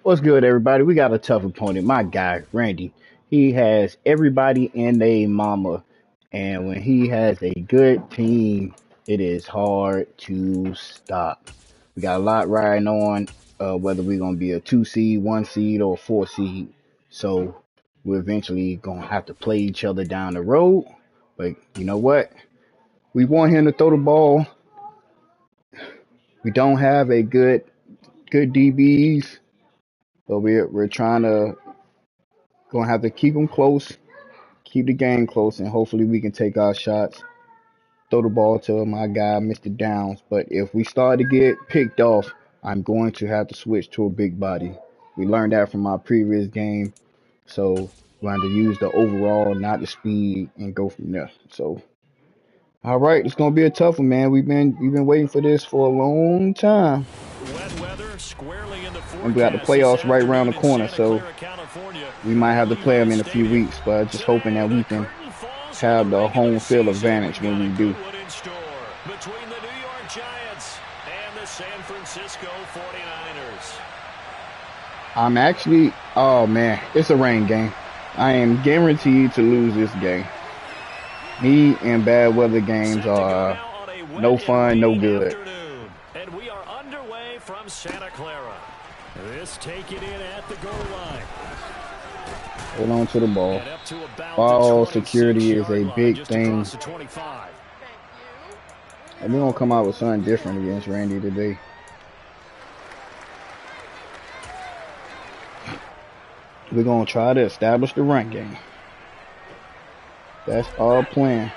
What's good, everybody? We got a tough opponent. My guy, Randy. He has everybody and a mama. And when he has a good team, it is hard to stop. We got a lot riding on whether we're going to be a 2 seed, 1 seed, or a 4 seed. So we're eventually going to have to play each other down the road. But you know what? We want him to throw the ball. We don't have a good DBs, but we're trying to gonna have to keep them close, keep the game close, and hopefully we can take our shots. Throw the ball to my guy, Mr. Downs. But if we start to get picked off, I'm going to have to switch to a big body. We learned that from our previous game, so we're going to use the overall, not the speed, and go from there. So, all right, it's gonna be a tough one, man. We've been waiting for this for a long time, Wet weather squarely in the and we got the forecast this playoffs right around afternoon the in corner. Santa So Clara, California, we might at have to play them Allegiant in a few Stadium. weeks, but just hoping Today, that the we can curtain falls on the have the regular home field season. advantage We've when got we a do. good one in store between the New York Giants and the San Francisco 49ers. I'm actually, oh man, it's a rain game. I am guaranteed to lose this game. Me and bad weather games Set to go are now on a no wet and fun, no rainy good. afternoon. And we are underway from Santa Clara. This taken in at the goal line. Hold on to the ball. And up to about Ball the security is a 26-yard line, big just thing. across the 25. And we're going to come out with something different against Randy today. We're going to try to establish the run game. That's our plan.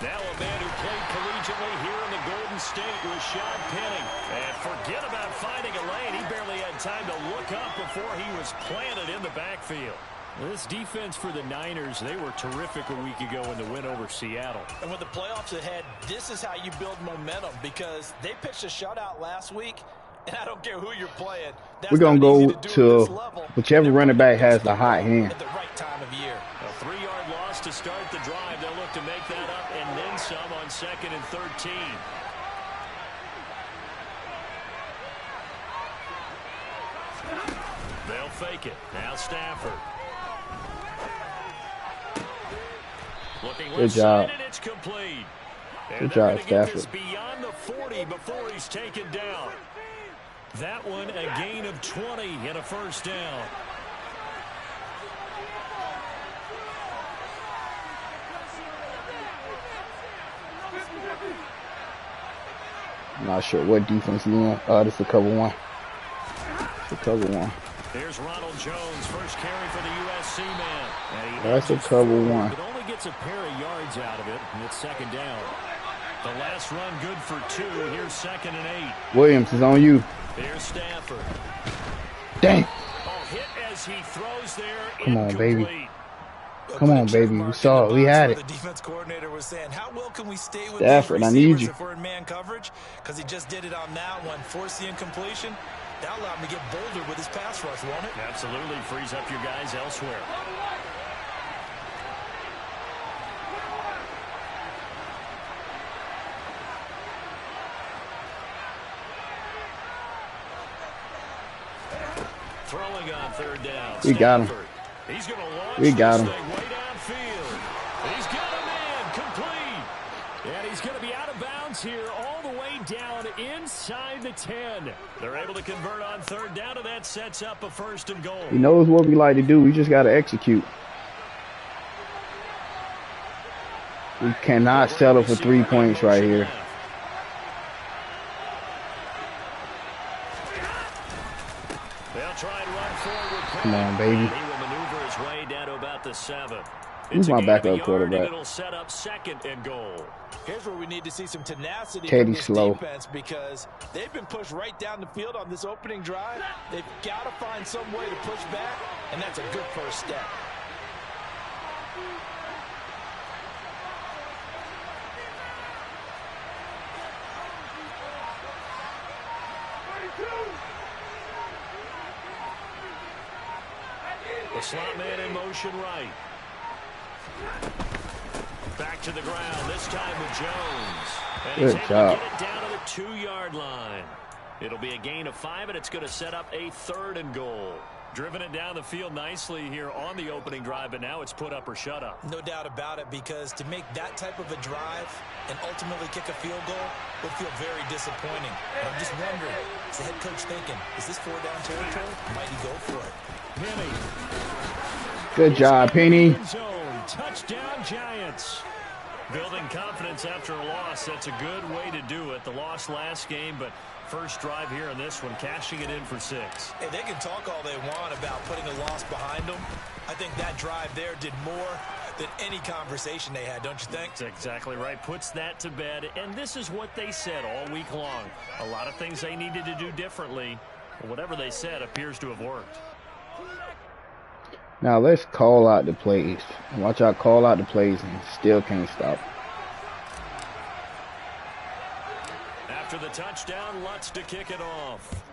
Now a man who played collegiately here in the Golden State was Sean Penning. And forget about finding a lane. He barely had time to look up before he was planted in the backfield. This defense for the Niners, they were terrific a week ago in the win over Seattle. And with the playoffs ahead, this is how you build momentum because they pitched a shutout last week, and I don't care who you're playing. We're going to go to whichever running back has the hot hand. At the right time of year. A 3-yard loss to start the drive. They'll look to make that up and then some on 2nd and 13. They'll fake it. Now Stafford. Looking Good job. and it's complete. Good job, Stafford. Beyond the 40 before he's taken down. That one a gain of 20 and a first down. I'm not sure what defense he in. This is a cover one. It's a cover one. There's Ronald Jones, first carry for the USC man. That's a cover one. But only gets a pair of yards out of it, and it's 2nd down. The last run good for 2. Here's 2nd and 8. Williams is on you. There's Stafford. Dang. Oh, hit as he throws there. Come on, baby. Incomplete. Come on, baby. We saw it. We had it. The defense coordinator was saying, how well can we stay with Stafford, I need you. if we're in man coverage? Because he just did it on that one. Force the incompletion. That'll allow him to get bolder with his pass rush, won't it? Absolutely frees up your guys elsewhere. Throwing on 3rd down. We got him. He's going to launch We got him. this thing way downfield. He's got a man complete. And he's going to be out of bounds here all the way down inside the 10. They're able to convert on 3rd down, and that sets up a 1st and goal. He knows what we like to do. We just got to execute. We cannot settle for 3 points right here. They'll try and run forward. Come on, baby. He will maneuver his way down to about the 7. Who's my backup quarterback? It'll set up 2nd and goal. Here's where we need to see some tenacity Teddy from this slow. defense because they've been pushed right down the field on this opening drive. They've got to find some way to push back, and that's a good first step. The slot man in motion right. Back to the ground, this time with Jones. And Good he's job. able to get it down to the 2-yard line. It'll be a gain of 5, and it's going to set up a 3rd and goal. Driven it down the field nicely here on the opening drive, but now it's put up or shut up. No doubt about it, because to make that type of a drive and ultimately kick a field goal would feel very disappointing. And I'm just wondering, is the head coach thinking, is this 4-down territory? Might he go for it? Penny. Good job, Penny. Touchdown, Giants. Building confidence after a loss, that's a good way to do it. The loss last game, but first drive here in this one, cashing it in for 6. Hey, they can talk all they want about putting a loss behind them. I think that drive there did more than any conversation they had, don't you think? That's exactly right. Puts that to bed, and this is what they said all week long. A lot of things they needed to do differently, but whatever they said appears to have worked. Now let's call out the plays. Watch out, call out the plays and still can't stop. After the touchdown, Lutz to kick it off.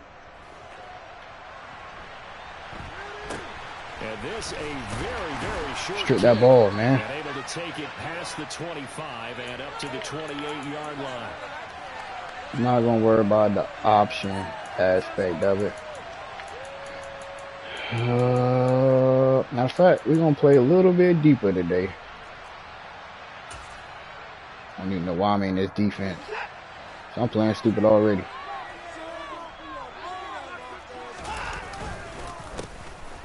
And this a very, very short Strip that ball, man. and able to take it past the 25 and up to the 28-yard line. I'm not gonna worry about the option aspect of it. Matter of fact, we're gonna play a little bit deeper today. I don't even know why I'm in this defense. So I'm playing stupid already.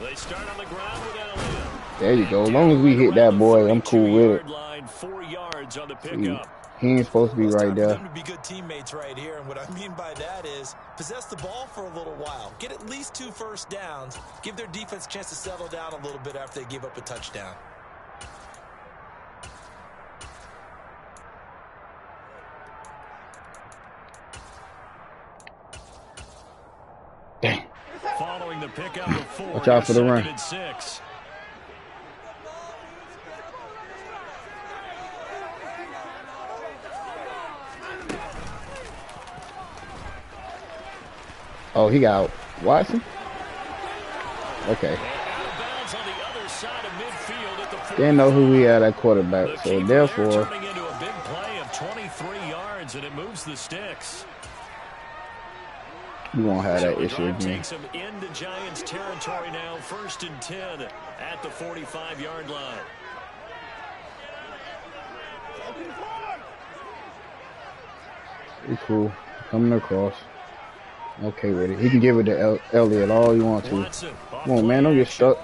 They start on the ground with Elliott. There you go. As long as we hit that boy, I'm cool with it. Line, 4 yards on the See, pickup. he ain't supposed to be right there. Them to be good teammates right here, and what I mean by that is possess the ball for a little while, get at least 2 first downs, give their defense a chance to settle down a little bit after they give up a touchdown. Dang. Following the pickup of 4. Watch out for the run. 6. Oh, he got Watson? Okay. Didn't know who we had at quarterback, so therefore Turning into a big play of 23 yards, and it moves the sticks. we won't have that issue Drive again. takes them into Giants territory now, 1st and 10 at the 45-yard line. We cool. Coming across. Okay with it. He can give it to Elliott all you want to. Watson, Come on, man. Don't get stuck.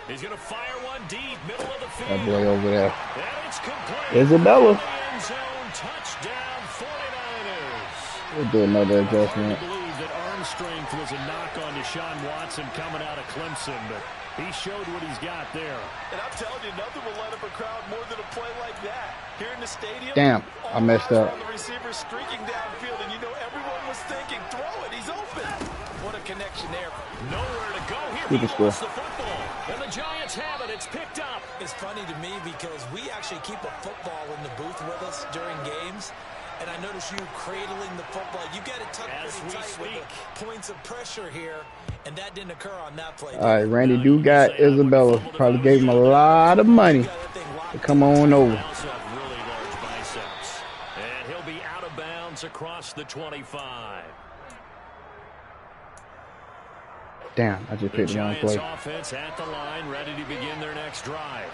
He's going to fire one deep, middle of the field. That boy over there. And it's complete. Isabella. End zone, touchdown, 49ers. We'll do another Hard to adjustment. believe that arm strength was a knock on Deshaun Watson coming out of Clemson, but he showed what he's got there. And I'm telling you, nothing will let up a crowd more than a play like that. Here in the stadium, Damn, I messed up. the receiver streaking downfield, and you know everyone was thinking, throw it, he's open. What a connection there. Nowhere to go here. Keep He it square. wants the football. And the Giants have it. It's picked up. It's funny to me because we actually keep a football in the booth with us during games. And I notice you cradling the football. You got it tucked As pretty we tight with speak. the points of pressure here. And that didn't occur on that play. All right, Randy do got Isabella. Probably gave him a lot of money to come on over. They also have really large biceps. And he'll be out of bounds across the 25. Damn, I just The picked the wrong Giants play. offense at the line, ready to begin their next drive.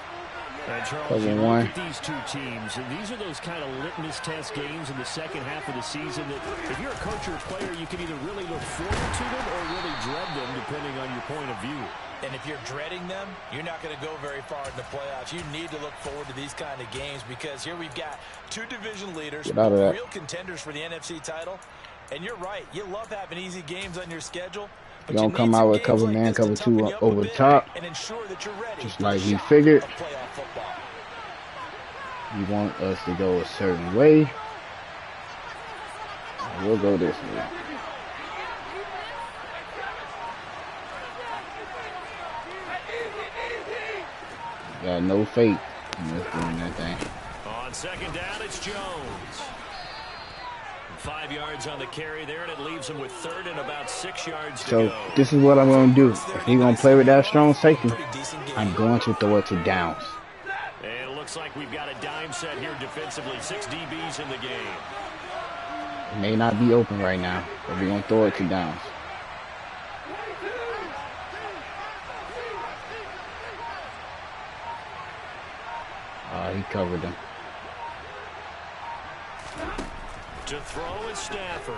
And Charles, Cover you one. look at these two teams, and these are those kind of litmus test games in the second half of the season that if you're a coach or a player, you can either really look forward to them or really dread them, depending on your point of view. And if you're dreading them, you're not going to go very far in the playoffs. You need to look forward to these kind of games because here we've got 2 division leaders, Get out of that. real contenders for the NFC title. And you're right. You love having easy games on your schedule. But You don't need come some out with games cover like man, this to cover toughen two you up a over the bit top. and ensure that you're ready Just for like the he shot figured. of playoff football. You want us to go a certain way. We'll go this way. Got no faith in us doing that thing. On second down, it's Jones. 5 yards on the carry there, and it leaves him with 3rd and about 6 yards to So go. this is what I'm going to do. If he's going to play with that strong safety, I'm going to throw it to downs. And it looks like we've got a dime set here defensively. 6 DBs in the game. It may not be open right now, but we're going to throw it to downs. He covered him. To throw is Stafford.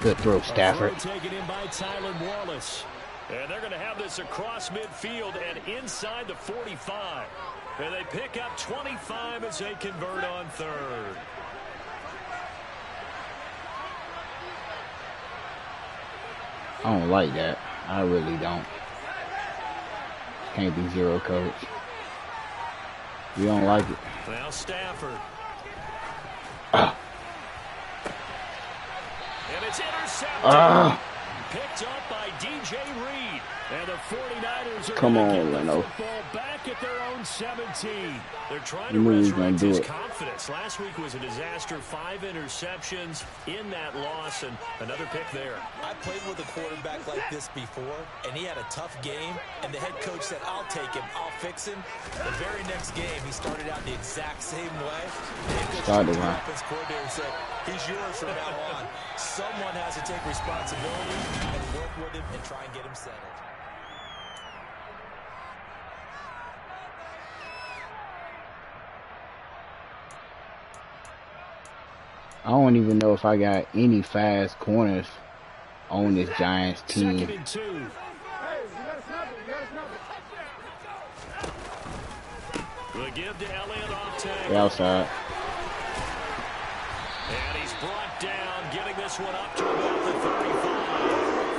Good throw, Stafford. Taken in by Tylan Wallace. And they're going to have this across midfield and inside the 45. And they pick up 25 as they convert on 3rd. I don't like that. I really don't. Can't be zero coverage. We don't like it. Now Stafford. Ah. And it's intercepted. Picked up by DJ Reed. And the 49ers are Come going on, to get Leno. the football back at their own 17. They're trying You to knew he was resurrect gonna his do it. confidence. Last week was a disaster. 5 interceptions in that loss, and another pick there. I played with a quarterback like this before, and he had a tough game, and the head coach said, I'll take him, I'll fix him. The very next game, he started out the exact same way. The head coach, the offense coordinator, said, he's yours from now on. Someone has to take responsibility and work with him and try and get him settled. I don't even know if I got any fast corners on this Giants team. 2nd and 2. The give to Elliott off tackle. They're outside. And he's brought down, getting this one up to about the 35.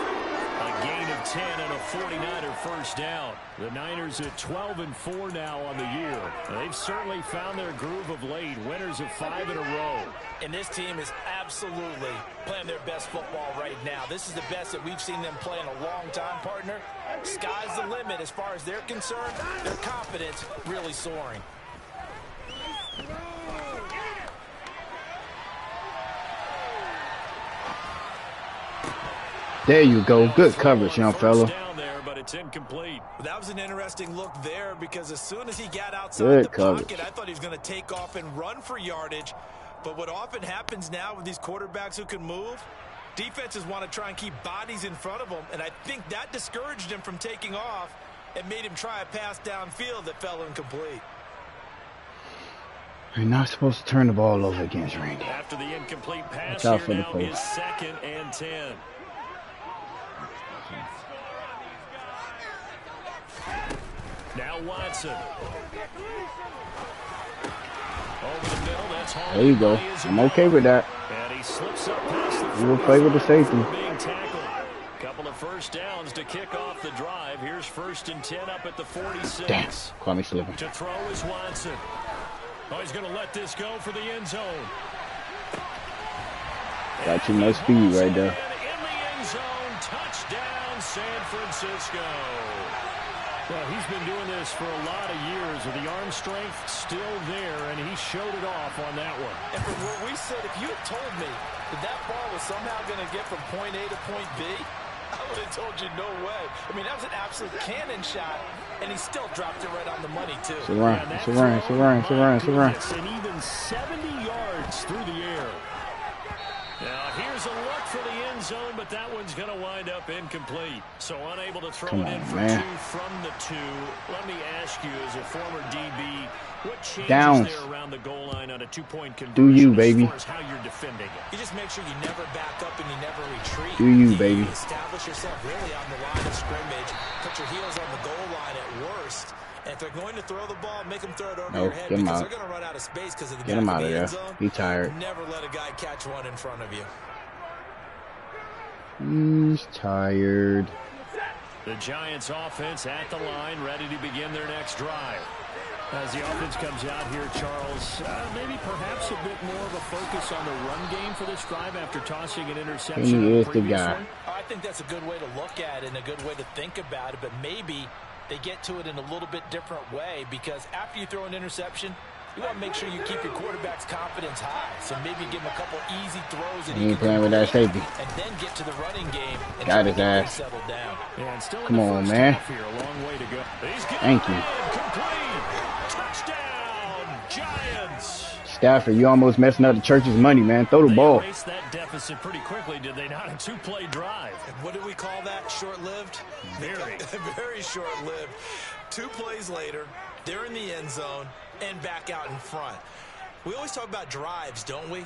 A gain of 10 and a 49er first down. The Niners at 12-4 now on the year. They've certainly found their groove of late. Winners of 5 in a row. And this team is absolutely playing their best football right now. This is the best that we've seen them play in a long time, partner. Sky's the limit as far as they're concerned. Their confidence really soaring. There you go. Good coverage, young fella. Down there, but it's incomplete. That was an interesting look there because as soon as he got outside the pocket, I thought he was going to take off and run for yardage. But what often happens now with these quarterbacks who can move, defenses want to try and keep bodies in front of them, and I think that discouraged him from taking off and made him try a pass downfield that fell incomplete. You're not supposed to turn the ball over against Randy. After the incomplete pass, Watch out here for the now post. is 2nd and 10. Now Watson. Over the middle, that's hard. There you go. I'm okay with that. And he slips up past the We will play with the safety. being tackled. Couple of first downs to kick off the drive. Here's 1st and 10 up at the 46. Damn. Caught me slipping. To throw is Watson. Oh, he's going to let this go for the end zone. Got too much speed right there. In the end zone, touchdown, San Francisco. Well, he's been doing this for a lot of years with the arm strength still there, and he showed it off on that one. And from where we said, if you had told me that ball was somehow going to get from point A to point B, I would have told you no way. I mean, that was an absolute cannon shot, and he still dropped it right on the money, too. It's a run. It's a run. It's a run. It's a run. It's a run. And even 70 yards through the air. Now, here's a look for the end zone, but that one's going to wind up incomplete. So unable to throw it in for 2 from the 2. Let me ask you, as a former DB, what changes there around the goal line on a 2-point conversion? Do you, baby? As far as how you're defending it? You just make sure you never back up and you never retreat. Do you, baby? Establish yourself really on the line of scrimmage. Put your heels on the goal line at worst. And if they're going to throw the ball, make them throw it over your head because they're going to run out of space because of the Get him out of there. He's tired. Never let a guy catch one in front of you. He's tired. The Giants offense at the line, ready to begin their next drive. As the offense comes out here, Charles, maybe perhaps a bit more of a focus on the run game for this drive after tossing an interception. He is the guy. I think that's a good way to look at it and a good way to think about it, but maybe they get to it in a little bit different way because after you throw an interception, You want to make sure you keep your quarterback's confidence high. So maybe give him a couple easy throws that He ain't can playing with that safety. and then get to the running game and Got try to his get things ass. settled down. And still Come in the on, first man. half here, a long way to go. Thank you. Complete. Touchdown, Giants. Stafford, you almost messing up the church's money, man. Throw the ball. They erased that deficit pretty quickly, did they not? A two-play drive. And what do we call that? Short-lived? Very. Very short-lived. 2 plays later, they're in the end zone and back out in front. We always talk about drives, don't we?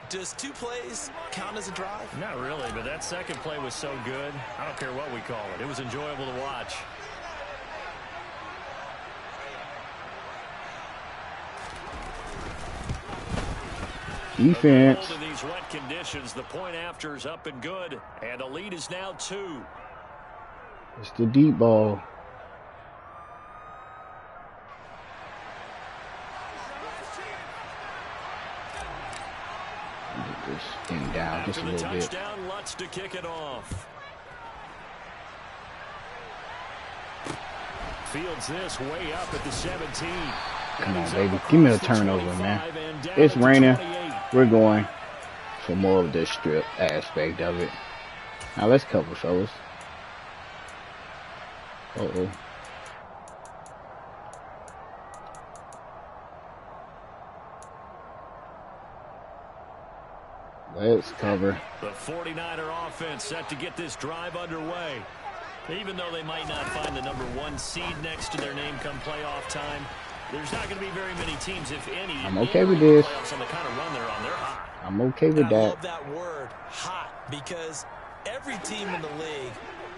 Does 2 plays count as a drive? Not really, but that second play was so good. I don't care what we call it. It was enjoyable to watch. Defense. In these wet conditions, the point after is up and good, and the lead is now 2. It's the deep ball. Get this thing down just a little bit. Touchdown, Lutz to kick it off. Fields this way up at the 17. Come on, baby. Give me a turnover, man. It's raining. We're going for more of the strip aspect of it. Now let's cover, fellas. Uh-oh. Let's cover. The 49er offense set to get this drive underway. Even though they might not find the #1 seed next to their name come playoff time, there's not going to be very many teams, if any. I'm okay with this. On the kind of run they're on, they're hot. I'm okay with that. I love that word, hot, because every team in the league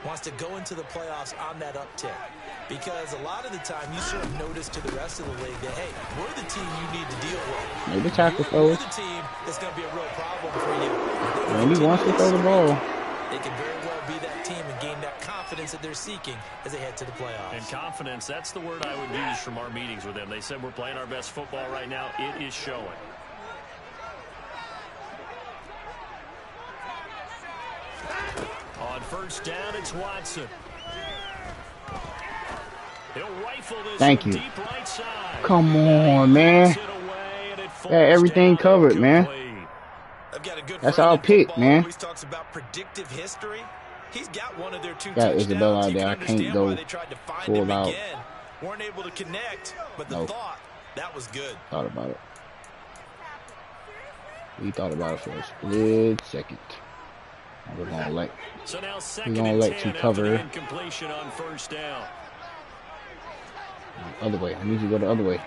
wants to go into the playoffs on that uptick. Because a lot of the time, you sort of notice to the rest of the league that, hey, we're the team you need to deal with. Maybe tackle, We're fellas. the team that's going to be a real problem for you. And he wants to throw the ball. They can very well be that team and gain that confidence that they're seeking as they head to the playoffs. And confidence, that's the word I would use from our meetings with them. They said we're playing our best football right now. It is showing. On first down, it's Watson. He'll rifle this. Thank you. Deep right side. Come on, man. Got everything covered, man. That's our pick, man. Always talks about predictive history. He's got one of their 2 Got touchdowns. Isabella out there. I can't go full out. Again. Weren't able to connect, but the thought, that was good. Thought about it. We thought about it for a split second. We're gonna let you cover. Incompletion on first down. Other way. I need you to go the other way.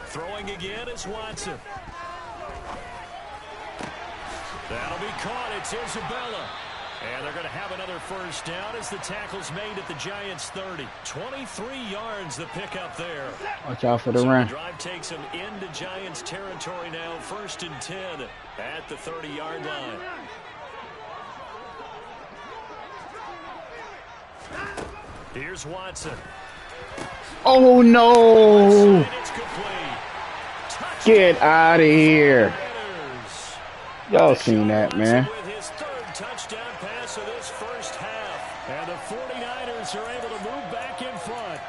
Throwing again is Watson. That'll be caught. It's Isabella. And they're going to have another first down as the tackle's made at the Giants' 30. 23 yards the pickup there. Watch out for the run. The drive takes them into Giants territory now. 1st and 10 at the 30-yard line. Here's Watson. Oh, no. Get out of here. Y'all seen that, man. With his 3rd touchdown pass of this first half. And the 49ers are able to move back in front.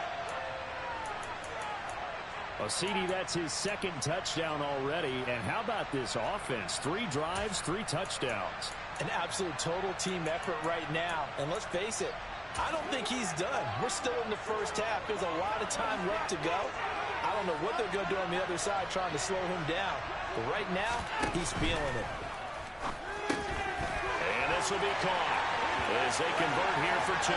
Well, CD, that's his 2nd touchdown already. And how about this offense? 3 drives, 3 touchdowns. An absolute total team effort right now. And let's face it, I don't think he's done. We're still in the first half. There's a lot of time left to go. I don't know what they're going to do on the other side trying to slow him down. But right now, he's feeling it. And this will be caught as they convert here for 2.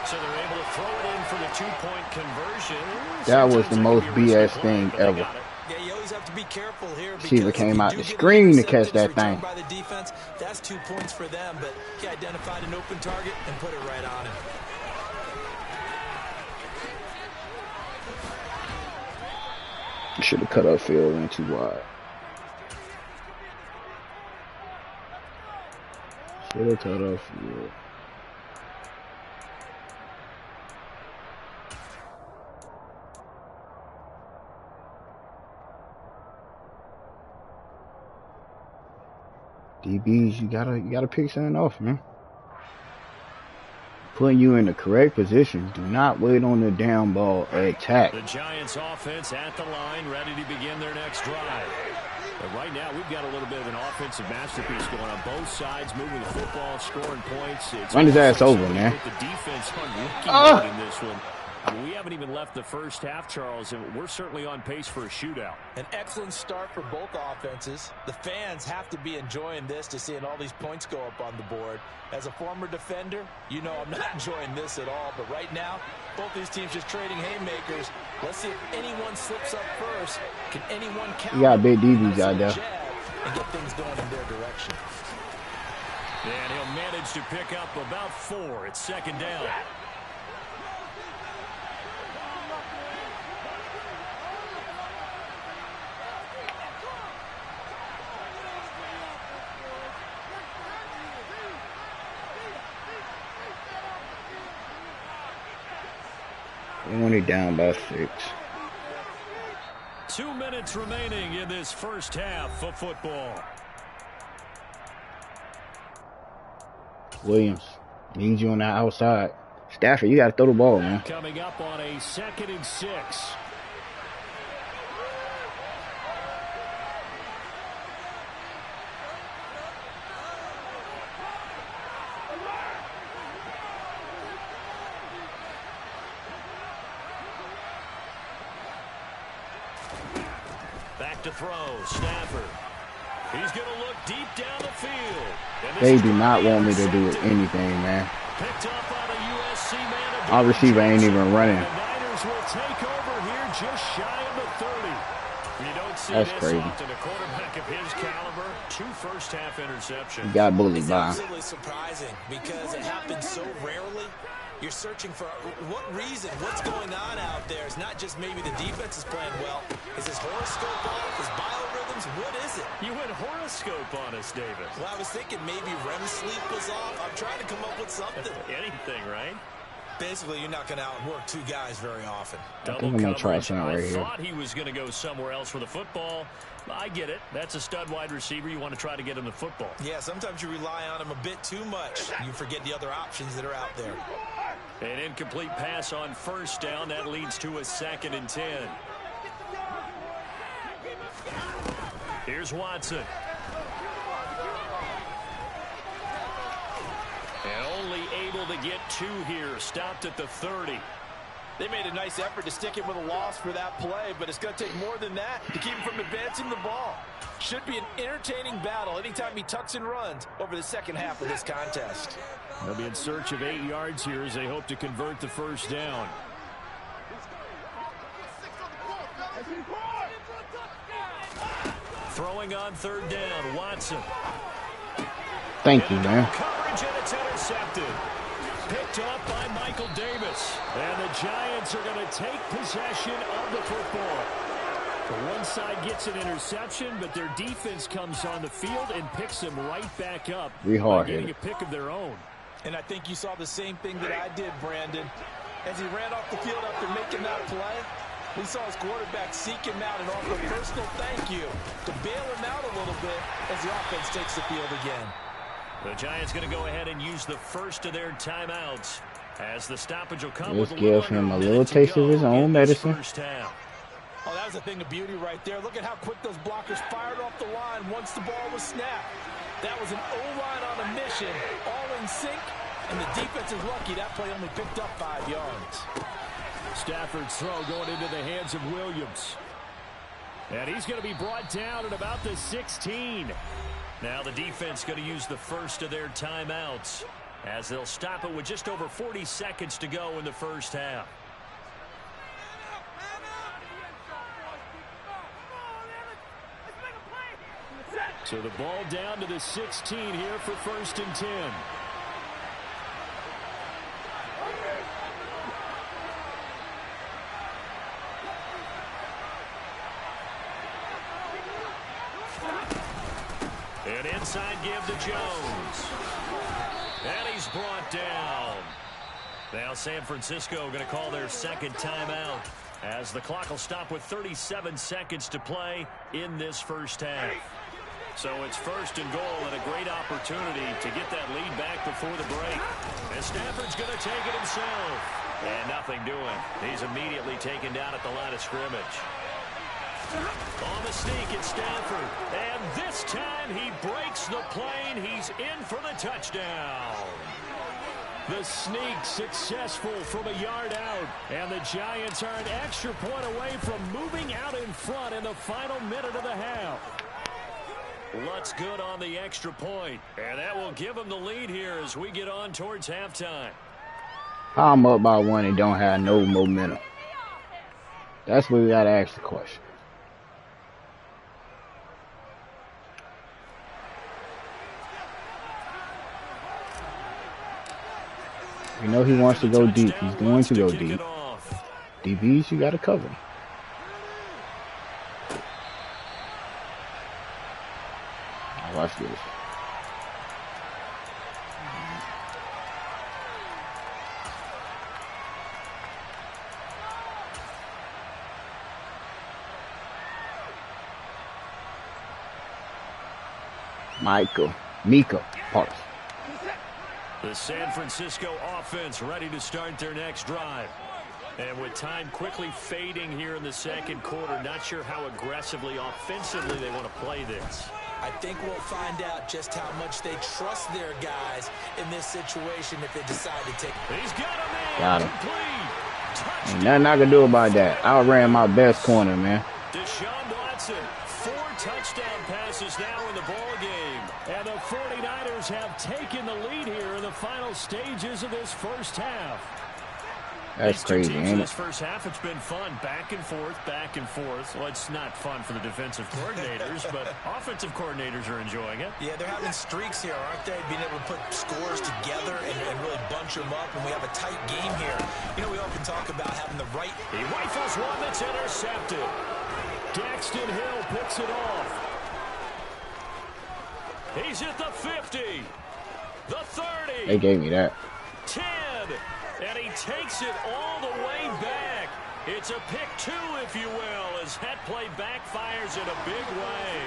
So they're able to throw it in for the 2-point conversion. That was the most BS thing ever. Yeah, you always have to be careful here. Receiver came out the screen to catch that thing. By the defense, that's 2 points for them, but he identified an open target and put it right on him. Should have cut upfield, went too wide. Should have cut upfield. DBs, you gotta pick something off, man. putting you in the correct position. Do not wait on the down ball. Attack. The Giants offense at the line, ready to begin their next drive. But right now, we've got a little bit of an offensive masterpiece going on both sides, moving the football, scoring points. Run his ass over, man. Put the defense on rookie mode in this one. We haven't even left the first half, Charles, and we're certainly on pace for a shootout. An excellent start for both offenses. The fans have to be enjoying this to seeing all these points go up on the board. As a former defender, you know I'm not enjoying this at all. But right now, both these teams just trading haymakers. Let's see if anyone slips up first. Can anyone count? You got big DBs out there. And get things going in their direction. And he'll manage to pick up about 4. It's second down. Only down by 6. 2 minutes remaining in this first half of football. Williams needs you on the outside. Stafford, you got to throw the ball, man. Coming up on a 2nd and 6. Back to throw, Stafford. He's going to look deep down the field. They do not want me to do anything, man. Picked up on a USC man. Our receiver ain't even running. The Niners will take over here just shy of the 30. You don't see That's this crazy. often. A quarterback of his caliber, 2 first-half interceptions. He got bullied It's by. absolutely surprising because it happens so rarely. You're searching for what reason, what's going on out there. It's not just maybe the defense is playing well. Is his horoscope off? His biorhythms? What is it? You went horoscope on us, Davis. Well, I was thinking maybe REM sleep was off. I'm trying to come up with something. Anything, right? Basically, you're not going to outwork 2 guys very often. I think I'm going to try something right here. I thought he was going to go somewhere else for the football. I get it. That's a stud wide receiver. You want to try to get him the football. Yeah, sometimes you rely on him a bit too much. You forget the other options that are out there. An incomplete pass on first down. That leads to a 2nd and 10. Here's Watson. And only able to get 2 here. Stopped at the 30. They made a nice effort to stick him with a loss for that play, but it's going to take more than that to keep him from advancing the ball. Should be an entertaining battle anytime he tucks and runs over the second half of this contest. They'll be in search of 8 yards here as they hope to convert the first down. Throwing on 3rd down, Watson. Thank you, man. Coverage, and it's intercepted. Picked up by Michael Davis. And the Giants are going to take possession of the football. The one side gets an interception, but their defense comes on the field and picks them right back up. Getting a pick of their own. And I think you saw the same thing that I did, Brandon. As he ran off the field after making that play, we saw his quarterback seek him out and offer a personal thank you to bail him out a little bit as the offense takes the field again. The Giants going to go ahead and use the first of their timeouts as the stoppage will come. Let's give him a little taste of his own medicine. Oh, that was a thing of beauty right there. Look at how quick those blockers fired off the line once the ball was snapped. That was an O-line on a mission, all in sync, and the defense is lucky that play only picked up 5 yards. Stafford's throw going into the hands of Williams. And he's going to be brought down at about the 16. Now the defense going to use the first of their timeouts as they'll stop it with just over 40 seconds to go in the first half. So the ball down to the 16 here for 1st and 10. An inside give to Jones. And he's brought down. Now San Francisco going to call their 2nd timeout as the clock will stop with 37 seconds to play in this first half. So it's 1st and goal and a great opportunity to get that lead back before the break. And Stafford's going to take it himself. And nothing doing. He's immediately taken down at the line of scrimmage. On the sneak, it's Stafford. And this time he breaks the plane. He's in for the touchdown. The sneak successful from a yard out. And the Giants are an extra point away from moving out in front in the final minute of the half. Lutz good on the extra point. And that will give them the lead here as we get on towards halftime. I'm up by 1 and don't have no momentum. That's what we got to ask the question. You know he wants to go deep. He's going to go deep. DBs, you got to cover him. Watch this. Mika Parks. The San Francisco offense ready to start their next drive. And with time quickly fading here in the second quarter, not sure how aggressively, offensively they want to play this. I think we'll find out just how much they trust their guys in this situation if they decide to take it. He's got him in. Got him. Ain't nothing I can do about that. I ran my best corner, man. Deshaun Watson, 4 touchdown passes now in the ball game. And the 49ers have taken the lead here in the final stages of this first half. That's crazy, ain't it? This first half, it's been fun. Back and forth, back and forth. Well, it's not fun for the defensive coordinators, but offensive coordinators are enjoying it. Yeah, they're having streaks here, aren't they? Being able to put scores together and really bunch them up, and we have a tight game here. You know, we often talk about having the right... He rifles one that's intercepted. Daxton Hill picks it off. He's at the 50. The 30. They gave me that. 10. And he takes it all the way back. It's a pick 2, if you will, as that play backfires in a big way.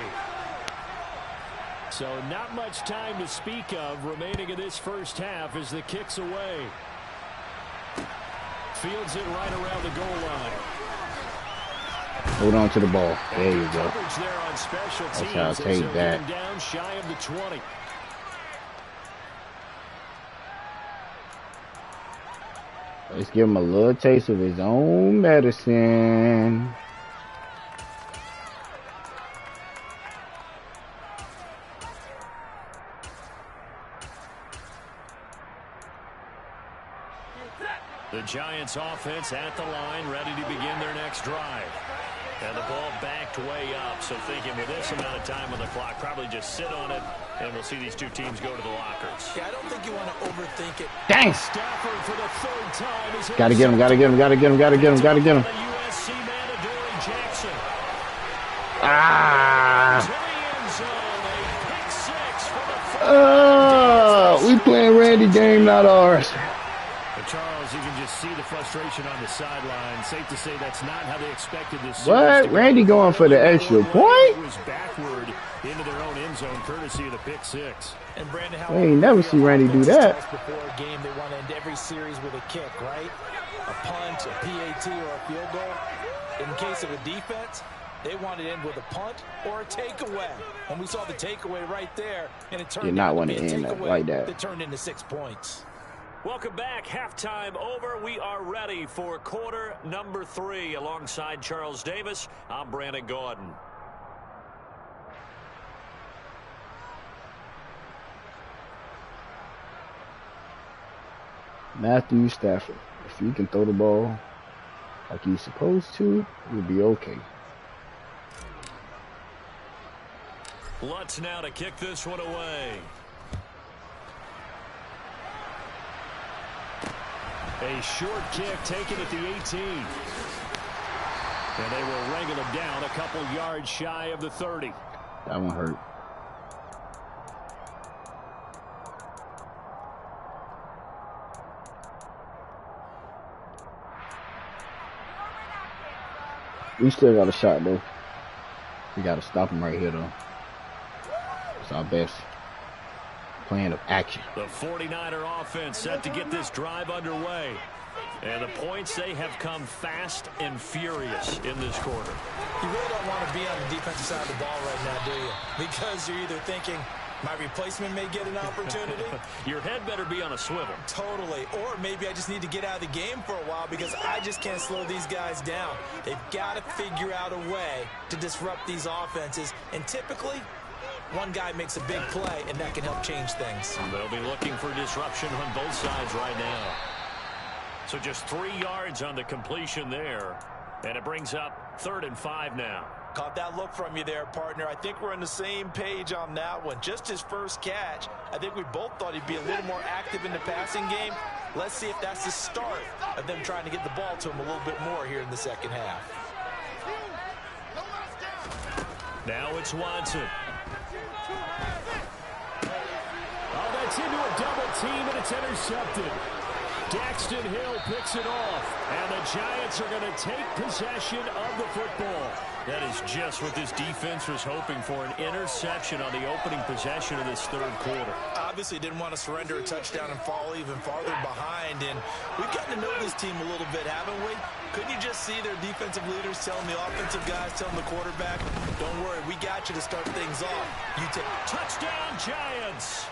So not much time to speak of remaining in this first half as the kick's away. Fields it right around the goal line. Hold on to the ball. There you go. There on special That's teams how I take that. down shy of the 20. Let's give him a little taste of his own medicine. The Giants offense at the line, ready to begin their next drive. And the ball backed way up, so thinking with this amount of time on the clock, probably just sit on it, and we'll see these two teams go to the lockers. Yeah, I don't think you want to overthink it. Dang! Stafford for the 3rd time is Gotta get him, gotta get him, gotta get him, gotta get him, gotta get him. USC man, Adoree Jackson. Ah! To the end zone, a pick 6 for the first We playing Randy game, not ours. Charles, you can just see the frustration on the sideline. Safe to say that's not how they expected this. What? Randy going for the extra point? It was backward into their own end zone, courtesy of the pick 6. And Brandon, We ain't never see Randy do that. Before a game, they want to end every series with a kick, right? A punt, a PAT, or a field goal. In case of a defense, they want to end with a punt or a takeaway. And we saw the takeaway right there, and it turned Did not into want a to end takeaway like that. that turned into 6 points. Welcome back. Halftime over. We are ready for quarter number 3. Alongside Charles Davis, I'm Brandon Gordon. Matthew Stafford. If he can throw the ball like he's supposed to, we'll be okay. Lutz now to kick this one away. A short kick taken at the 18. And they will wrangle him down a couple yards shy of the 30. That one hurt. We still got a shot, though. We got to stop him right here, though. our best plan of action. The 49er offense set to get this drive underway. And the points, they have come fast and furious in this quarter. You really don't want to be on the defensive side of the ball right now, do you? Because you're either thinking, my replacement may get an opportunity. Your head better be on a swivel. Totally. Or maybe I just need to get out of the game for a while because I just can't slow these guys down. They've got to figure out a way to disrupt these offenses. And typically, one guy makes a big play, and that can help change things. They'll be looking for disruption on both sides right now. So just 3 yards on the completion there. And it brings up 3rd and 5 now. Caught that look from you there, partner. I think we're on the same page on that one. Just his first catch. I think we both thought he'd be a little more active in the passing game. Let's see if that's the start of them trying to get the ball to him a little bit more here in the second half. Now it's Watson. Oh, that's into a double team, and it's intercepted. Daxton Hill picks it off, and the Giants are going to take possession of the football. That is just what this defense was hoping for, an interception on the opening possession of this 3rd quarter. Obviously didn't want to surrender a touchdown and fall even farther behind, and we've gotten to know this team a little bit, haven't we? Couldn't you just see their defensive leaders telling the offensive guys, telling the quarterback, don't worry, we got you to start things off. You take touchdown, Giants!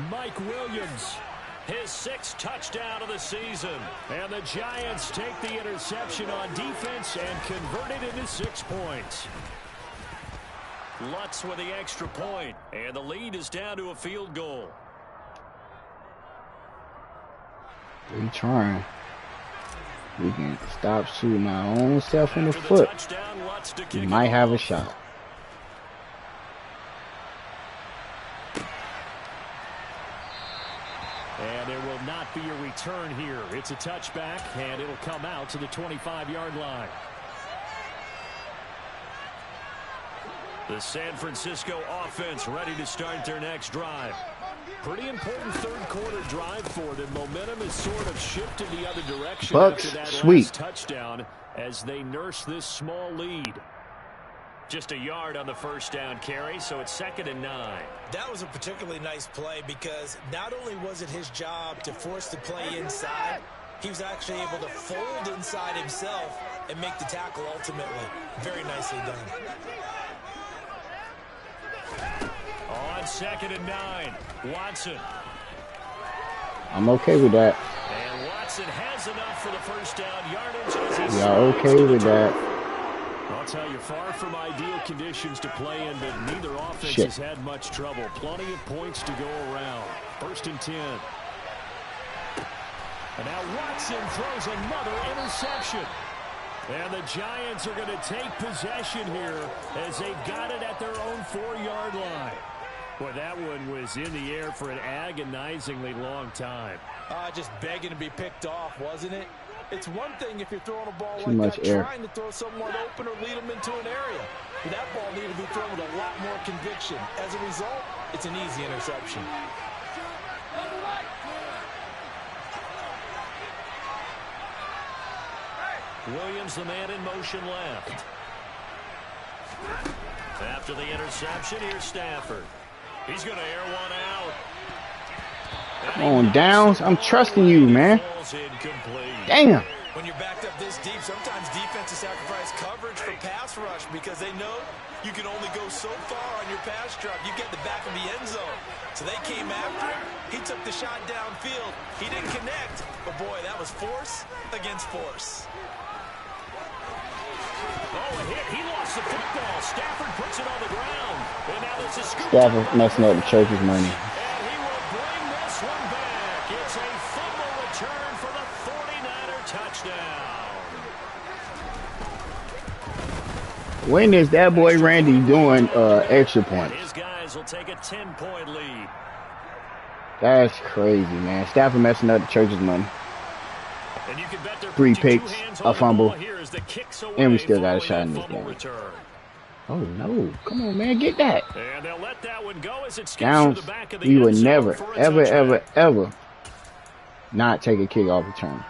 Mike Williams. His 6th touchdown of the season. And the Giants take the interception on defense and convert it into 6 points. Lutz with the extra point, and the lead is down to a field goal. We trying. We can stop shooting our own self in the foot. We might have a shot. And there will not be a return here. It's a touchback, and it'll come out to the 25-yard line. The San Francisco offense ready to start their next drive. Pretty important 3rd quarter drive for them. Momentum is sort of shifted the other direction after that last touchdown as they nurse this small lead. Just a yard on the 1st down carry, so it's 2nd and 9. That was a particularly nice play because not only was it his job to force the play inside, he was actually able to fold inside himself and make the tackle ultimately. Very nicely done. On 2nd and 9, Watson. I'm okay with that. And Watson has enough for the 1st down yardage. Yeah, okay with that. I'll tell you, far from ideal conditions to play in, but neither offense has had much trouble. Plenty of points to go around. 1st and 10. And now Watson throws another interception. And the Giants are going to take possession here as they've got it at their own 4-yard line. Boy, that one was in the air for an agonizingly long time. Just begging to be picked off, wasn't it? It's one thing if you're throwing a ball Too much that, air. trying to throw someone open or lead them into an area. But that ball needed to be thrown with a lot more conviction. As a result, it's an easy interception. Williams, the man in motion left. After the interception, here's Stafford. He's going to air one out. Come on, Downs. I'm trusting you, man. Damn. When you're backed up this deep, sometimes defenses sacrifice coverage for pass rush because they know you can only go so far on your pass drop. You get the back of the end zone. So they came after him. He took the shot downfield. He didn't connect. But, boy, that was force against force. Oh, a hit. He lost the football. Stafford puts it on the ground. And now there's a scoop. Stafford messing up the church's money. And he will bring this one back. It's a fumble return for the 49er touchdown. When is that boy Randy doing extra points? His guys will take a 10-point lead. That's crazy, man. Stafford messing up the church's money. And you can bet 3 picks, a fumble, and we still got a shot in this game. Return. Oh, no. Come on, man. Get that. And they'll let that one go as it skips Downs, to the back of the we end would zone never, for a ever, touchdown. ever, ever not take a kickoff return.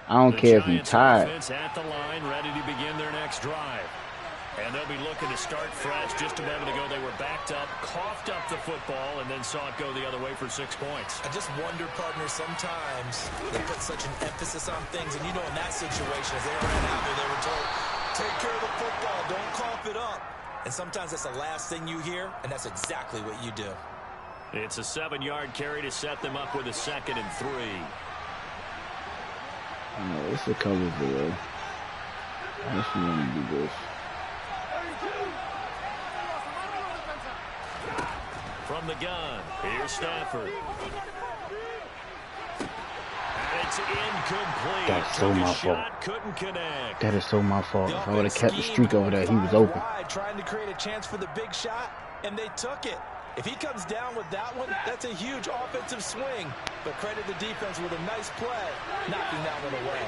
I don't care if you're tired. At the line, ready to begin their next drive. And they'll be looking to start fresh. Just a moment ago, they were backed up, coughed up the football, and then saw it go the other way for 6 points. I just wonder, partner, sometimes they put such an emphasis on things. And, you know, in that situation, as they ran out there, they were told, take care of the football, don't cough it up. And sometimes that's the last thing you hear, and that's exactly what you do. It's a 7-yard carry to set them up with a 2nd and 3. No, it's a cover zero. I just want to do this. From the gun, here's Stafford. And it's incomplete. That's so my fault. Couldn't connect. That is so my fault. If I would have kept the streak over there, he was open. Trying to create a chance for the big shot, and they took it. If he comes down with that one, that's a huge offensive swing. But credit the defense with a nice play, knocking that one away.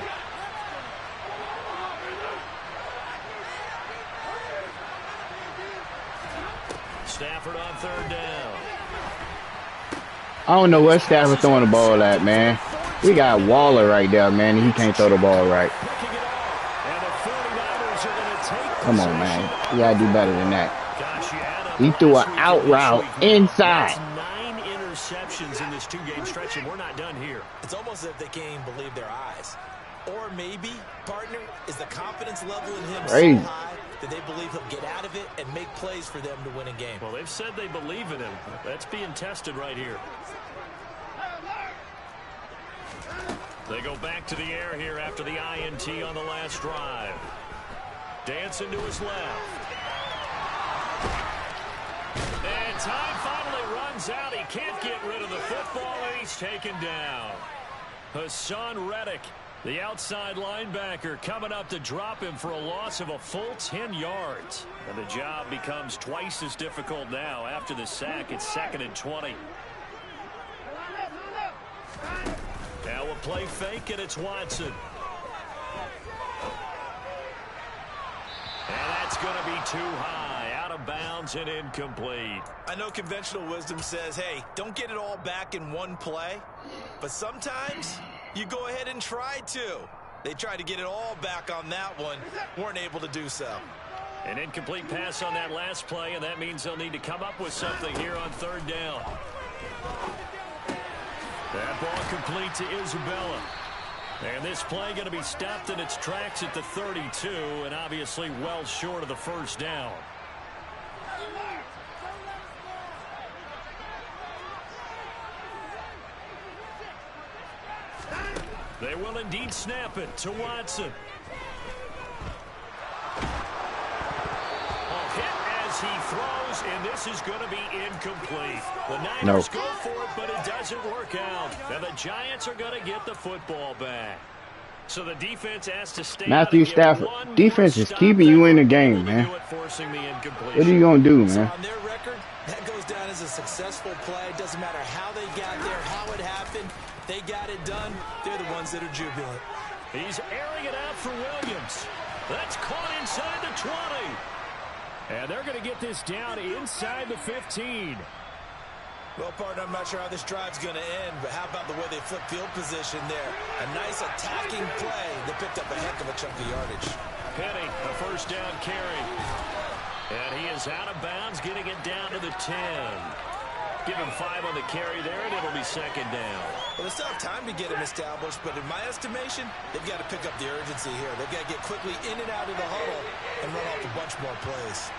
Stafford on 3rd down. I don't know where Stafford throwing the ball at, man. We got Waller right there, man. He can't throw the ball right. Come on, man. You gotta do better than that. He threw an out route inside. 9 interceptions in this 2-game stretch, and we're not done here. It's almost as if they can't even believe their eyes. Or maybe, partner, is the confidence level in him so high that they believe he'll get out of it and make plays for them to win a game. Well, they've said they believe in him. That's being tested right here. They go back to the air here after the INT on the last drive. Dancing to his left. And time finally runs out. He can't get rid of the football, and he's taken down. Hassan Reddick, the outside linebacker, coming up to drop him for a loss of a full 10 yards. And the job becomes twice as difficult now. After the sack, it's 2nd and 20. Now a play fake, and it's Watson. And that's going to be too high, out of bounds and incomplete. I know conventional wisdom says, hey, don't get it all back in one play. But sometimes you go ahead and try to. They tried to get it all back on that one, weren't able to do so. An incomplete pass on that last play, and that means they'll need to come up with something here on 3rd down. That ball complete to Isabella. And this play going to be stopped in its tracks at the 32, and obviously well short of the 1st down. They will indeed snap it to Watson. A hit as he throws, and this is going to be incomplete. The Niners go for it, but it doesn't work out. And the Giants are going to get the football back. So the defense has to stay. Matthew Stafford, defense is keeping you in the game, man. What are you going to do, man? So on their record, that goes down as a successful play. Doesn't matter how they got there, how it happened. They got it done. They're the ones that are jubilant. He's airing it out for Williams. That's caught inside the 20. And they're going to get this down inside the 15. Well, partner, I'm not sure how this drive's going to end, but how about the way they flip field position there? A nice attacking play that picked up a heck of a chunk of yardage. Penny, a 1st down carry. And he is out of bounds, getting it down to the 10. Give him 5 on the carry there, and it'll be 2nd down. Well, they still have time to get him established, but in my estimation, they've got to pick up the urgency here. They've got to get quickly in and out of the huddle and run off a bunch more plays.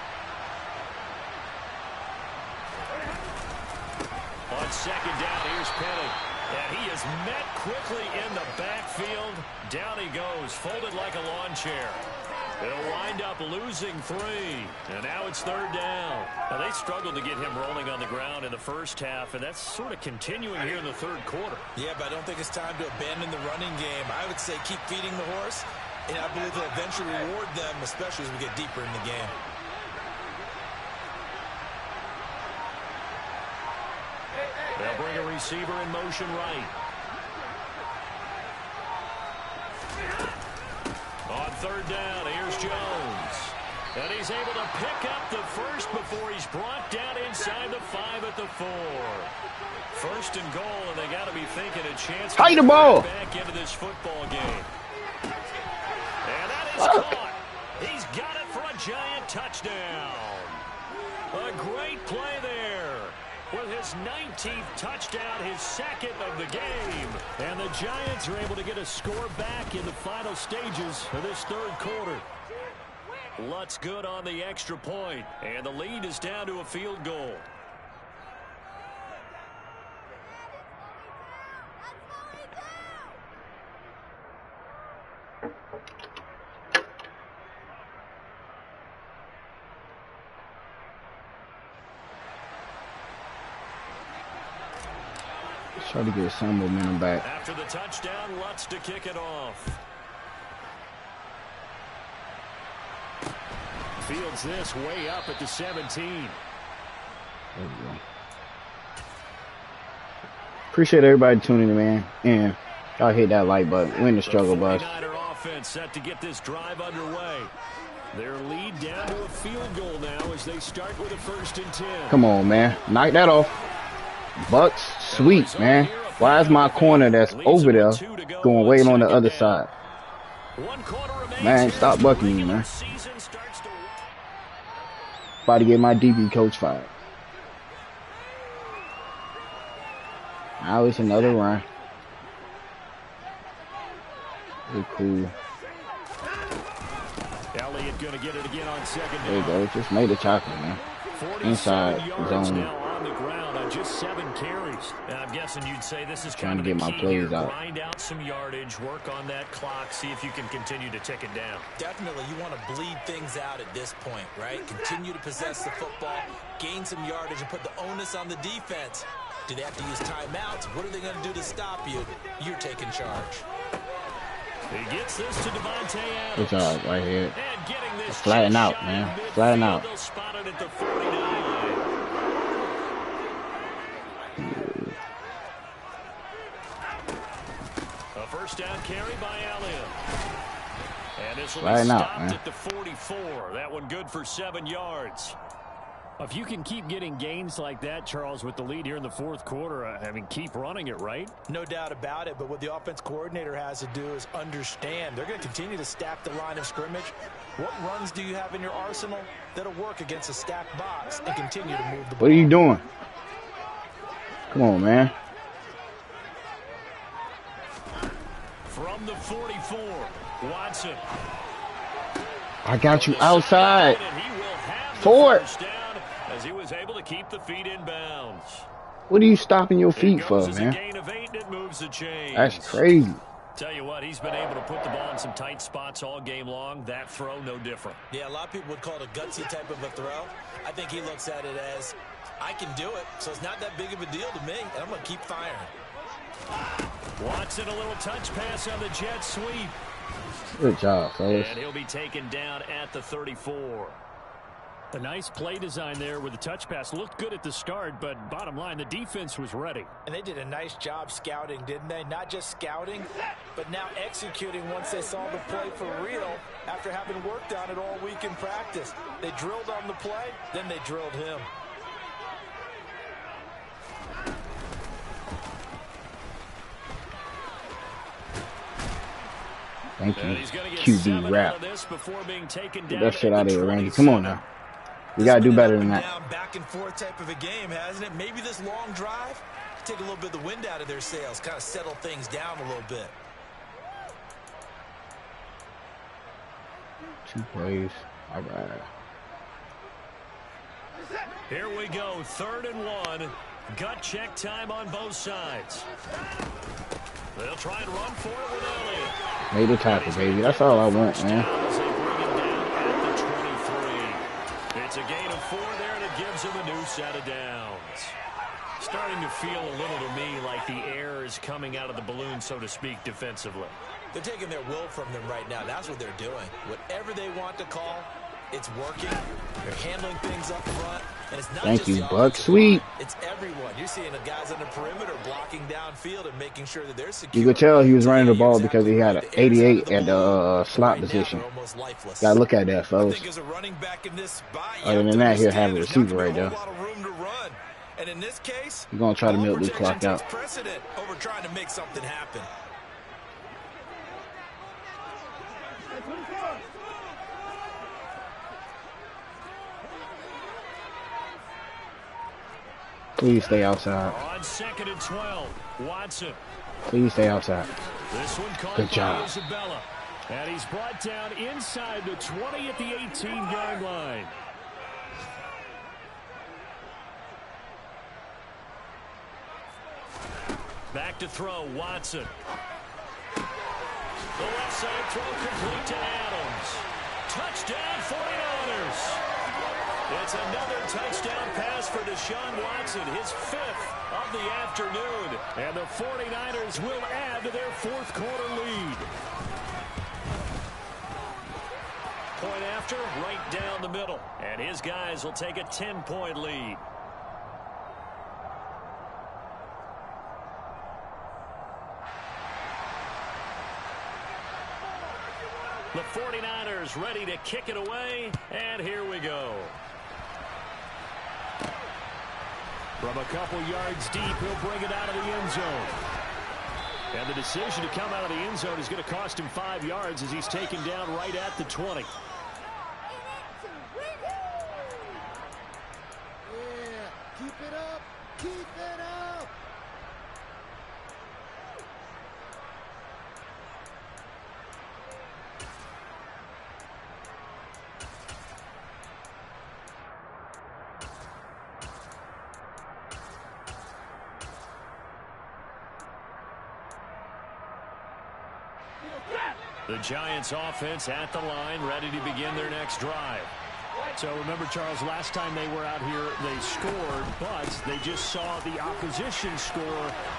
On 2nd down, here's Penny. And he is met quickly in the backfield. Down he goes, folded like a lawn chair. They'll wind up losing 3. And now it's 3rd down. Now, they struggled to get him rolling on the ground in the 1st half, and that's sort of continuing here in the 3rd quarter. Yeah, but I don't think it's time to abandon the running game. I would say keep feeding the horse, and I believe he'll eventually reward them, especially as we get deeper in the game. They'll bring a receiver in motion right. On 3rd down, here's Jones. And he's able to pick up the first before he's brought down inside the 5 at the 4. 1st and goal, and they got to be thinking a chance to the ball back into this football game. And that is caught. He's got it for a Giant touchdown. A great play there. With his 19th touchdown, his second of the game. And the Giants are able to get a score back in the final stages of this third quarter. Lutz good on the extra point, and the lead is down to a field goal. Try to get some momentum back. After the touchdown, Lutz to kick it off. Fields this way up at the 17. There we go. Appreciate everybody tuning in, man. And y'all hit that like button. We're in the struggle bus. 49er offense set to get this drive underway. Their lead down to a field goal now as they start with a 1st and 10. Come on, man. Knock that off. Bucks, sweet, man. Why is my corner that's over there going way on the other side? Man, stop bucking me, man. About to get my DB coach fired. Now it's another run. We're cool. Elliott gonna get it again on second. There you go. Just made a chocolate, man. Inside zone. On the ground on just 7 carries. And I'm guessing you'd say this is Trying to get my plays out. Grind out some yardage, work on that clock, see if you can continue to tick it down. Definitely, you want to bleed things out at this point, right? Continue to possess the football, gain some yardage, and put the onus on the defense. Do they have to use timeouts? What are they going to do to stop you? You're taking charge. He gets this to Devontae Adams. Good job right here. And getting this flatten out, man. Flatten out. They'll spot it at the 49. A first down carry by Elliott. And this will be stopped at the 44. That one good for 7 yards. If you can keep getting gains like that, Charles, with the lead here in the 4th quarter, I mean, keep running it, right? No doubt about it, but what the offense coordinator has to do is understand. They're going to continue to stack the line of scrimmage. What runs do you have in your arsenal that'll work against a stacked box and continue to move the ball? What are you doing? Come on, man. From the 44, Watson. I got you outside. Forward. As he was able to keep the feet in bounds. What are you stopping your feet for, man? Gain of 8, and it moves the chains. That's crazy. Tell you what, he's been able to put the ball in some tight spots all game long. That throw, no different. Yeah, a lot of people would call it a gutsy type of a throw. I think he looks at it as, I can do it, so it's not that big of a deal to me, and I'm going to keep firing. Watson, a little touch pass on the jet sweep. Good job, fellas. And he'll be taken down at the 34. A nice play design there with the touch pass. Looked good at the start, but bottom line, the defense was ready. And they did a nice job scouting, didn't they? Not just scouting, but now executing once they saw the play for real after having worked on it all week in practice. They drilled on the play, then they drilled him. Thank you, QB rap. Get that shit out of here, Randy. Come on now. We got to do better than that. Back and forth type of a game, hasn't it? Maybe this long drive take a little bit of the wind out of their sails, kind of settle things down a little bit. 2 plays. All right. Here we go, 3rd and 1. Gut check time on both sides. They'll try and run for it with Elliott. Made a tackle, baby. That's all I want, man. It's a gain of 4 there, and it gives him a new set of downs. Starting to feel a little to me like the air is coming out of the balloon, so to speak, defensively. They're taking their will from them right now. That's what they're doing. Whatever they want to call, it's working. They're handling things up front. And it's not Thank just you, the Buck. Sweet. It's everyone. You're seeing the guys on the perimeter blocking downfield and making sure that they're secure. You could tell he was running the ball because he had an 88 at the slot position. Got to look at that, fellas. Other than that, he'll have a receiver right there. And in this case, he's going to try to milk this clock out. Precedent over trying to make something happen. Please stay outside. On 2nd and 12, Watson. Please stay outside. This one caught Good by job. Isabella. And he's brought down inside the 20 at the 18-yard line. Back to throw, Watson. The left side throw complete to Adams. Touchdown 49ers. It's another touchdown pass for Deshaun Watson, his 5th of the afternoon. And the 49ers will add to their 4th quarter lead. Point after, right down the middle. And his guys will take a 10-point lead. The 49ers ready to kick it away, and here we go. From a couple yards deep, he'll bring it out of the end zone. And the decision to come out of the end zone is going to cost him 5 yards as he's taken down right at the 20. Yeah, keep it up, keep it up. The Giants offense at the line, ready to begin their next drive. So remember, Charles, last time they were out here, they scored, but they just saw the opposition score,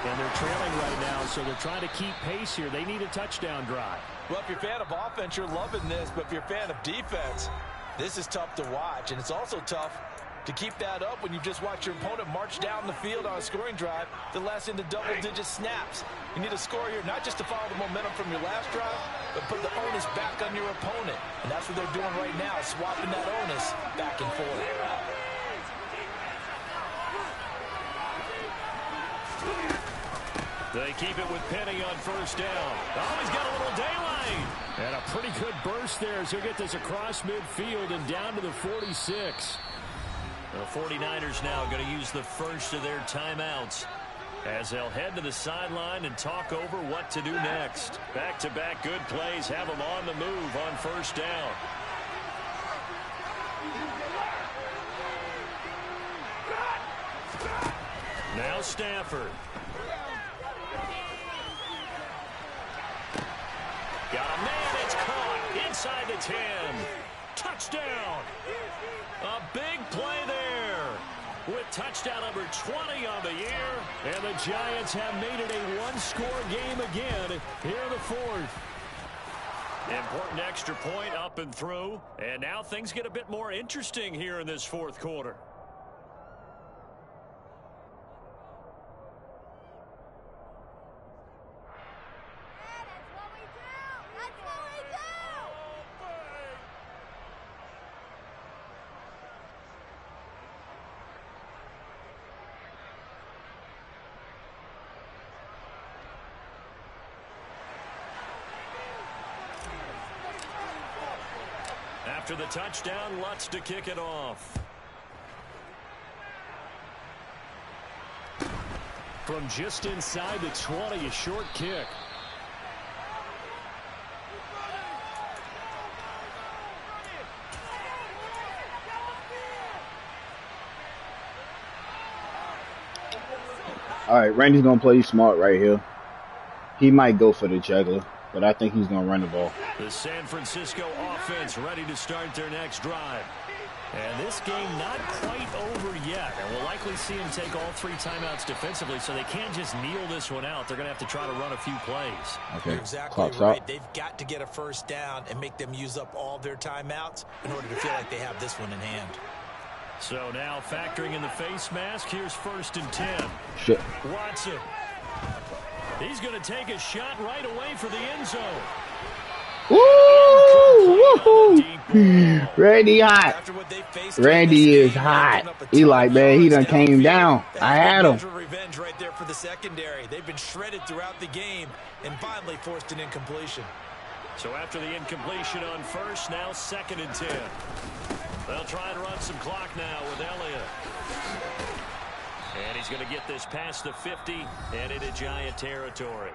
and they're trailing right now, so they're trying to keep pace here. They need a touchdown drive. Well, if you're a fan of offense, you're loving this, but if you're a fan of defense, this is tough to watch, and it's also tough to keep that up when you just watch your opponent march down the field on a scoring drive that lasts into double-digit snaps. You need a score here, not just to follow the momentum from your last drive, but put the onus back on your opponent. And that's what they're doing right now, swapping that onus back and forth. They keep it with Penny on first down. Oh, he's got a little daylight. And a pretty good burst there as he'll get this across midfield and down to the 46. The 49ers now going to use the first of their timeouts as they'll head to the sideline and talk over what to do next. Back-to-back good plays have them on the move on first down. Now Stafford. Got a man, it's caught inside the 10. Touchdown. A big play there with touchdown number 20 on the year. And the Giants have made it a one-score game again here in the 4th. Important extra point up and through. And now things get a bit more interesting here in this 4th quarter. After the touchdown, Lutz to kick it off. From just inside the 20, a short kick. All right, Randy's going to play smart right here. He might go for the juggler, but I think he's going to run the ball. The San Francisco offense ready to start their next drive. And this game not quite over yet. And we'll likely see them take all 3 timeouts defensively, so they can't just kneel this one out. They're going to have to try to run a few plays. Okay. You're exactly Clock's right. up. They've got to get a first down and make them use up all their timeouts in order to feel like they have this one in hand. So now factoring in the face mask, here's 1st and 10. Shit. Watson. He's going to take a shot right away for the end zone. Woo! Randy hot. Randy is hot. He like, man, he done came down. I had him. Revenge right there for the secondary. They've been shredded throughout the game and finally forced an incompletion. So after the incompletion on first, now 2nd and 10. They'll try and run some clock now with Elliott. And he's going to get this past the 50 and into Giant territory.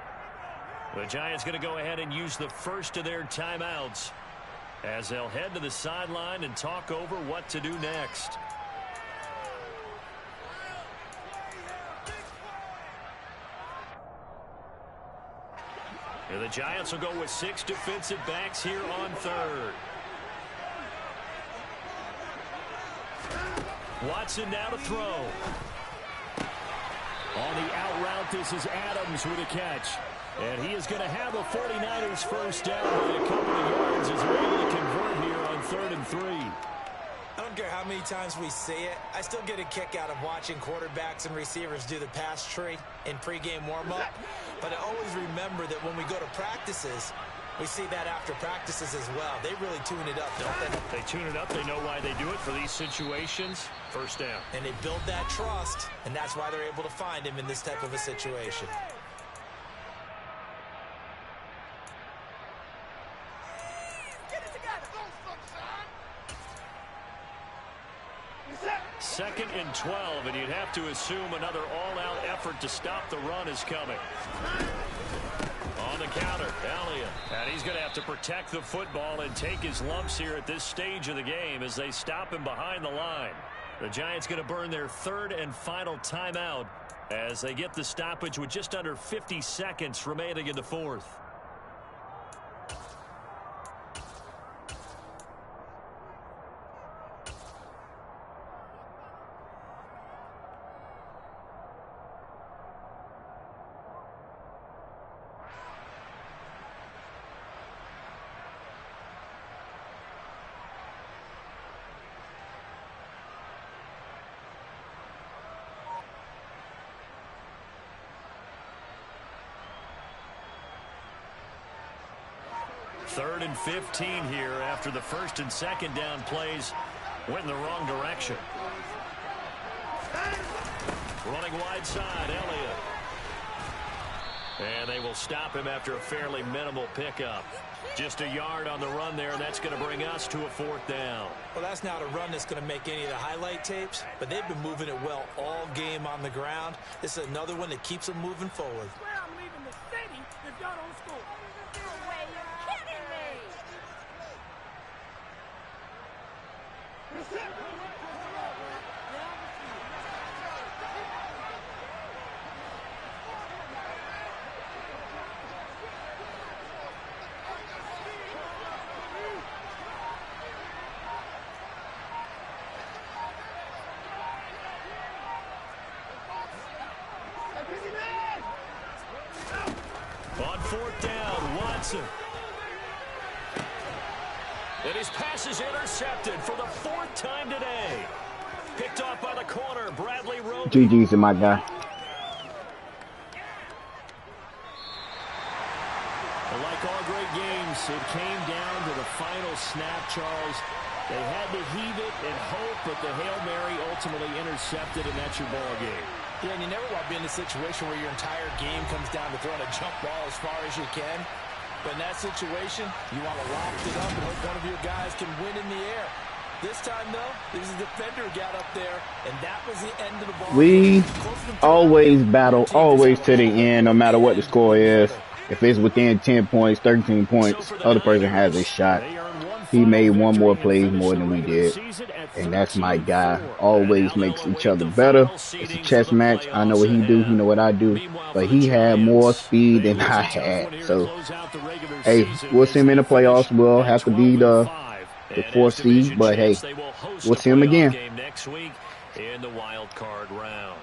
The Giants going to go ahead and use the first of their timeouts as they'll head to the sideline and talk over what to do next. And the Giants will go with 6 defensive backs here on third. Watson now to throw. On the out route, this is Adams with a catch. And he is going to have a 49ers first down by a couple of yards as they're able to convert here on 3rd and 3. I don't care how many times we see it. I still get a kick out of watching quarterbacks and receivers do the pass tree in pregame warm-up. But I always remember that when we go to practices, we see that after practices as well. They really tune it up, don't they? They tune it up. They know why they do it for these situations. First down. And they build that trust, and that's why they're able to find him in this type of a situation. Second and 12, and you'd have to assume another all-out effort to stop the run is coming. On the counter, Elliott. And he's going to have to protect the football and take his lumps here at this stage of the game as they stop him behind the line. The Giants going to burn their 3rd and final timeout as they get the stoppage with just under 50 seconds remaining in the 4th. Third and 15 here after the 1st and 2nd down plays went in the wrong direction. Running wide side, Elliott. And they will stop him after a fairly minimal pickup. Just a yard on the run there, and that's going to bring us to a 4th down. Well, that's not a run that's going to make any of the highlight tapes, but they've been moving it well all game on the ground. This is another one that keeps them moving forward. I'm leaving the city if y'all don't score. No way, you're kidding me. On 4th down, Watson. And his pass is intercepted for the 4th time today. Picked off by the corner, Bradley Roby. GG's in my guy. Like all great games, it came down to the final snap, Charles. They had to heave it and hope, but the Hail Mary ultimately intercepted, and that's your ball game. Yeah, and you never want to be in a situation where your entire game comes down to throwing a jump ball as far as you can. But in that situation, you want to loft it up and hope one of your guys can win in the air. This time, though, there's a defender got up there, and that was the end of the ball. We always battle, always to the end, no matter what the score is. If it's within 10 points, 13 points, other person has a shot. He made one more play more than we did, and that's my guy. Always makes each other better. It's a chess match. I know what he do, he know what I do, but he had more speed than I had. So, hey, we'll see him in the playoffs. We'll have to be the 4th seed, but hey, we'll see him again next week in the wild card round.